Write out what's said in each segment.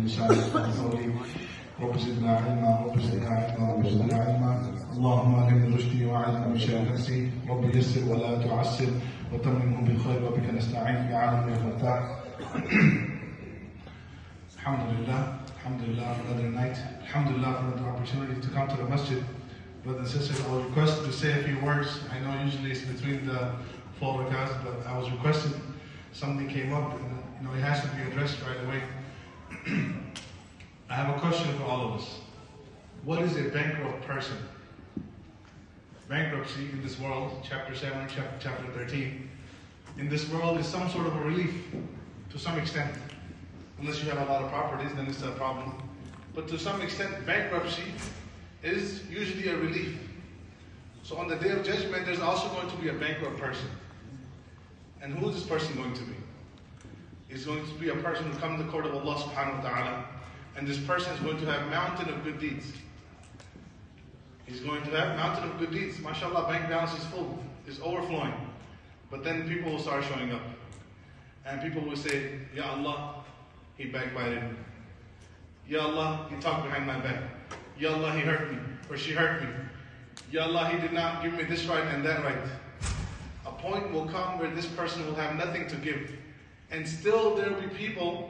بلساني يفقهوا قولي رب زدنا علما رب زدنا علما رب زدنا علما اللهم علمني رشدي وأعذني من شر نفسي رب يسر ولا تعسر وتممهم بالخير وبك نستعين في عالم الفتاح. Alhamdulillah, Alhamdulillah for another night. Alhamdulillah for another opportunity to come to the masjid. Brothers and sisters, I was requested to say a few words. I know usually it's between the 4 rakats, but I was requested. Something came up, and it has to be addressed right away. I have a question for all of us. What is a bankrupt person? Bankruptcy in this world, chapter 7, chapter 13. In this world is some sort of a relief to some extent. Unless you have a lot of properties, then it's a problem. But to some extent, bankruptcy is usually a relief. So on the day of judgment, there's also going to be a bankrupt person. And who is this person going to be? It's going to be a person who comes to the court of Allah subhanahu wa ta'ala. And this person is going to have a mountain of good deeds. He's going to have a mountain of good deeds. MashaAllah, bank balance is full, is overflowing. But then people will start showing up. And people will say, Ya Allah, he backbited me. Ya Allah, he talked behind my back. Ya Allah, he hurt me, or she hurt me. Ya Allah, he did not give me this right and that right. A point will come where this person will have nothing to give. And still there will be people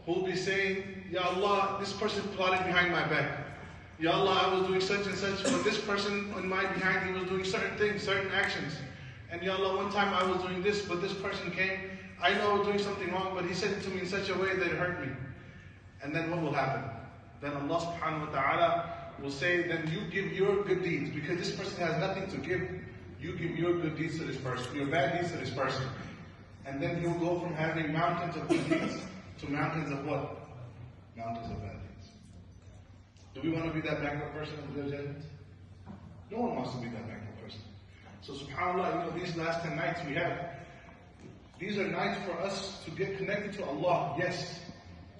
who will be saying, Ya Allah, this person plotted behind my back. Ya Allah, I was doing such and such, but this person in my behind, he was doing certain things, certain actions. And Ya Allah, one time I was doing this, but this person came, I know I was doing something wrong, but he said it to me in such a way that it hurt me. And then what will happen? Then Allah subhanahu wa ta'ala will say, then you give your good deeds, because this person has nothing to give. You give your good deeds to this person, your bad deeds to this person. And then you'll go from having mountains of good deeds to mountains of what? Mountains of bad deeds. Do we want to be that bankrupt person in the judgment? No one wants to be that bankrupt person. So subhanAllah, these last 10 nights we have, these are nights for us to get connected to Allah, yes.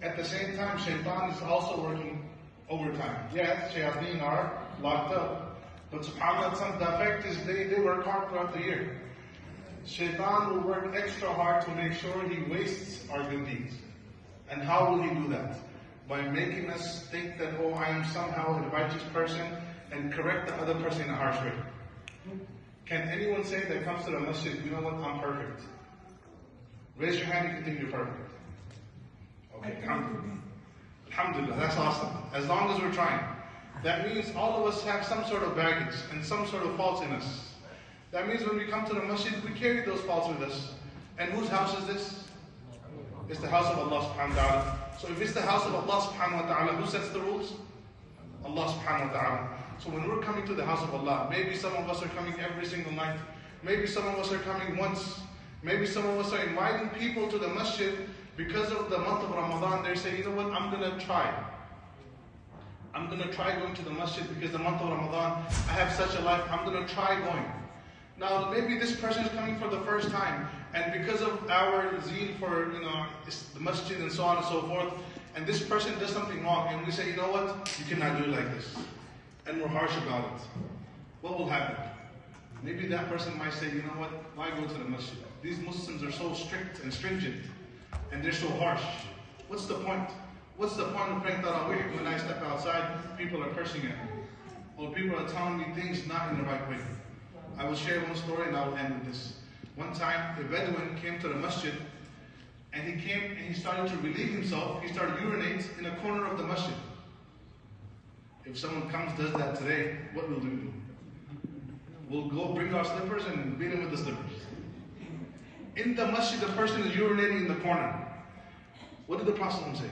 At the same time, shaitan is also working overtime. Yes, shayateen are locked up. But subhanAllah, the fact is they work hard throughout the year. Shaitan will work extra hard to make sure he wastes our good deeds. And how will he do that? By making us think that, oh, I am somehow a righteous person, and correct the other person in a harsh way. Can anyone say that comes to the masjid, you know what, I'm perfect? Raise your hand if you think you're perfect. Okay, alhamdulillah. Alhamdulillah, that's awesome. As long as we're trying. That means all of us have some sort of baggage and some sort of faults in us. That means when we come to the masjid, we carry those faults with us. And whose house is this? It's the house of Allah subhanahu wa ta'ala. So if it's the house of Allah subhanahu wa ta'ala, who sets the rules? Allah subhanahu wa ta'ala. So when we're coming to the house of Allah, maybe some of us are coming every single night. Maybe some of us are coming once. Maybe some of us are inviting people to the masjid because of the month of Ramadan. They say, you know what, I'm going to try. I'm going to try going to the masjid because the month of Ramadan, I have such a life, I'm going to try going. Now, maybe this person is coming for the first time, and because of our zeal for, the masjid and so on and so forth, and this person does something wrong, and we say, you know what, you cannot do it like this. And we're harsh about it. What will happen? Maybe that person might say, you know what, why go to the masjid? These Muslims are so strict and stringent, and they're so harsh. What's the point? What's the point of praying Tarawih when I step outside, people are cursing at me? Or people are telling me things not in the right way. I will share one story and I will end with this. One time, a Bedouin came to the masjid, and he came and he started to relieve himself. He started urinating in a corner of the masjid. If someone comes does that today, what will we do? We'll go bring our slippers and beat him with the slippers. In the masjid, the person is urinating in the corner. What did the Prophet say?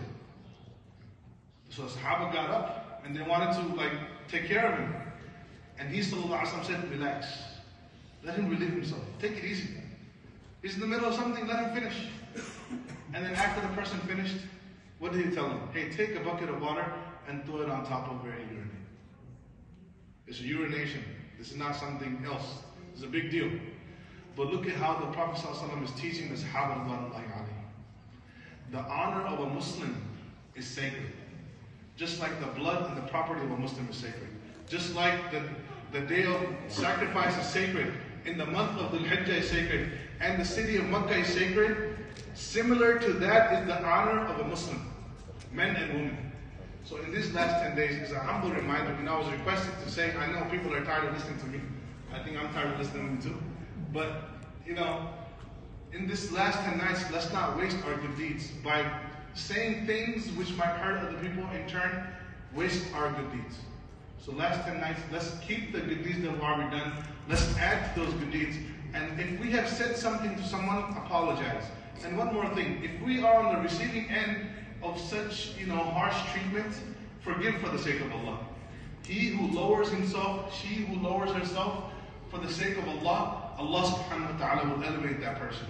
So the Sahaba got up and they wanted to take care of him. And he said, relax. Let him relieve himself. Take it easy. He's in the middle of something, let him finish. And then after the person finished, what did he tell him? Hey, take a bucket of water and throw it on top of where he urinated. It's a urination. This is not something else. It's a big deal. But look at how the Prophet ﷺ is teaching the Sahaba. The honor of a Muslim is sacred. Just like the blood and the property of a Muslim is sacred. Just like the day of sacrifice is sacred, in the month of Dhul Hijjah is sacred, and the city of Makkah is sacred, similar to that is the honor of a Muslim, men and and women. So in these last 10 days, it's a humble reminder, and I was requested to say, I know people are tired of listening to me. I think I'm tired of listening to me too. But, you know, in this last 10 nights, let's not waste our good deeds by saying things which might hurt other people, in turn, waste our good deeds. So last 10 nights, let's keep the good deeds that have already done. Let's add to those good deeds. And if we have said something to someone, apologize. And one more thing, if we are on the receiving end of such, harsh treatment, forgive for the sake of Allah. He who lowers himself, she who lowers herself, for the sake of Allah, Allah subhanahu wa ta'ala will elevate that person.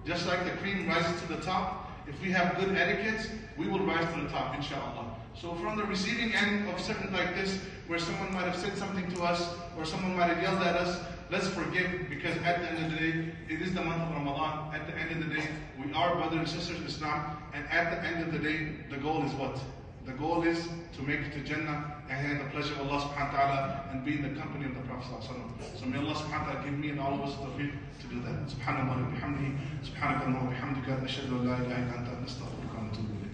Just like the cream rises to the top, if we have good etiquettes, we will rise to the top, inshallah. So from the receiving end of something like this, where someone might have said something to us, or someone might have yelled at us, let's forgive, because at the end of the day, it is the month of Ramadan. At the end of the day, we are brothers and sisters in Islam, and at the end of the day, the goal is what? The goal is to make it to Jannah and have the pleasure of Allah subhanahu wa ta'ala and be in the company of the Prophet sallallahu alaihi wasallam. So may Allah subhanahu wa ta'ala give me and all of us the tawfiq to do that. Subhanallah wa bihamdihi, subhanaka wa bihamdika, nashhadu an la ilaha illa anta, nastaghfiruka wa natubu ilayk.